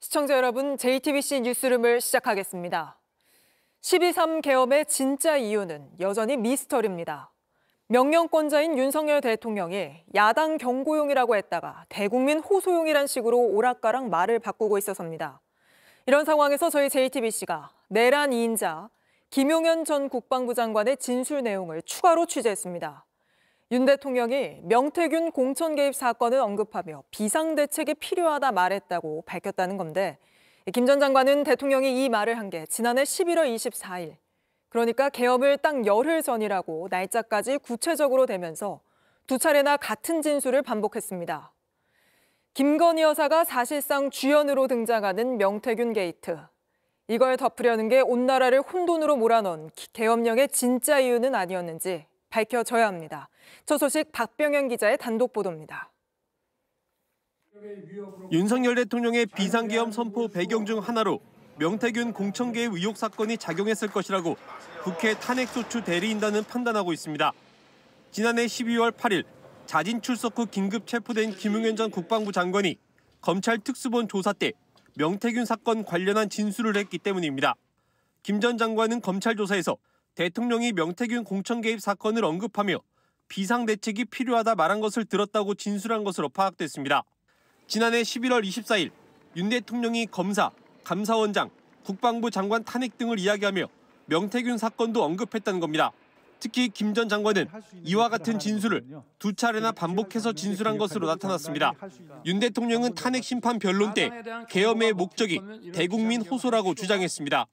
시청자 여러분, JTBC 뉴스룸을 시작하겠습니다. 12.3 계엄의 진짜 이유는 여전히 미스터리입니다. 명령권자인 윤석열 대통령이 야당 경고용이라고 했다가 대국민 호소용이란 식으로 오락가락 말을 바꾸고 있어서입니다. 이런 상황에서 저희 JTBC가 내란 2인자 김용현 전 국방부 장관의 진술 내용을 추가로 취재했습니다. 윤 대통령이 명태균 공천 개입 사건을 언급하며 비상대책이 필요하다 말했다고 밝혔다는 건데, 김 전 장관은 대통령이 이 말을 한 게 지난해 11월 24일, 그러니까 계엄을 딱 열흘 전이라고 날짜까지 구체적으로 대면서 두 차례나 같은 진술을 반복했습니다. 김건희 여사가 사실상 주연으로 등장하는 명태균 게이트. 이걸 덮으려는 게 온 나라를 혼돈으로 몰아넣은 계엄령의 진짜 이유는 아니었는지 밝혀져야 합니다. 첫 소식 박병현 기자의 단독 보도입니다. 윤석열 대통령의 비상계엄 선포 배경 중 하나로 명태균 공천 개입 의혹 사건이 작용했을 것이라고 국회 탄핵소추 대리인단은 판단하고 있습니다. 지난해 12월 8일 자진 출석 후 긴급 체포된 김용현 전 국방부 장관이 검찰 특수본 조사 때 명태균 사건 관련한 진술을 했기 때문입니다. 김 전 장관은 검찰 조사에서 대통령이 명태균 공천 개입 사건을 언급하며 비상대책이 필요하다 말한 것을 들었다고 진술한 것으로 파악됐습니다. 지난해 11월 24일 윤 대통령이 검사, 감사원장, 국방부 장관 탄핵 등을 이야기하며 명태균 사건도 언급했다는 겁니다. 특히 김 전 장관은 이와 같은 진술을 두 차례나 반복해서 진술한 것으로 나타났습니다. 윤 대통령은 탄핵 심판 변론 때 계엄의 목적이 대국민 호소라고 주장했습니다.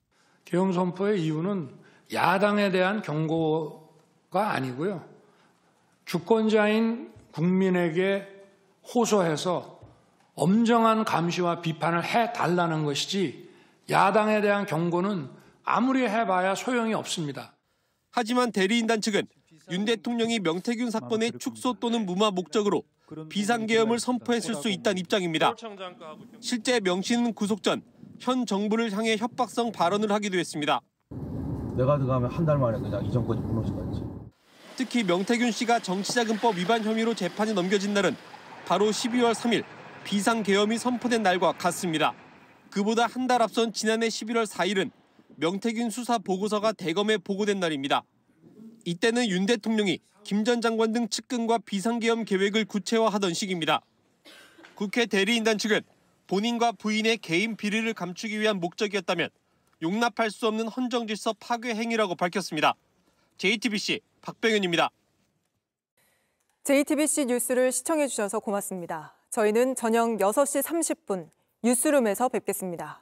계엄 선포의 이유는 야당에 대한 경고가 아니고요. 주권자인 국민에게 호소해서 엄정한 감시와 비판을 해달라는 것이지 야당에 대한 경고는 아무리 해봐야 소용이 없습니다. 하지만 대리인단 측은 윤 대통령이 명태균 사건의 축소 또는 무마 목적으로 비상계엄을 선포했을 수 있다는 입장입니다. 실제 명씨는 구속 전 현 정부를 향해 협박성 발언을 하기도 했습니다. 내가 들어가면 한 달 만에 그냥 이 정권이 무너질 것 같지. 특히 명태균 씨가 정치자금법 위반 혐의로 재판이 넘겨진 날은 바로 12월 3일 비상계엄이 선포된 날과 같습니다. 그보다 한 달 앞선 지난해 11월 4일은 명태균 수사 보고서가 대검에 보고된 날입니다. 이때는 윤 대통령이 김 전 장관 등 측근과 비상계엄 계획을 구체화하던 시기입니다. 국회 대리인단 측은 본인과 부인의 개인 비리를 감추기 위한 목적이었다면 용납할 수 없는 헌정질서 파괴 행위라고 밝혔습니다. JTBC 박병현입니다. JTBC 뉴스를 시청해 주셔서 고맙습니다. 저희는 저녁 6시 30분 뉴스룸에서 뵙겠습니다.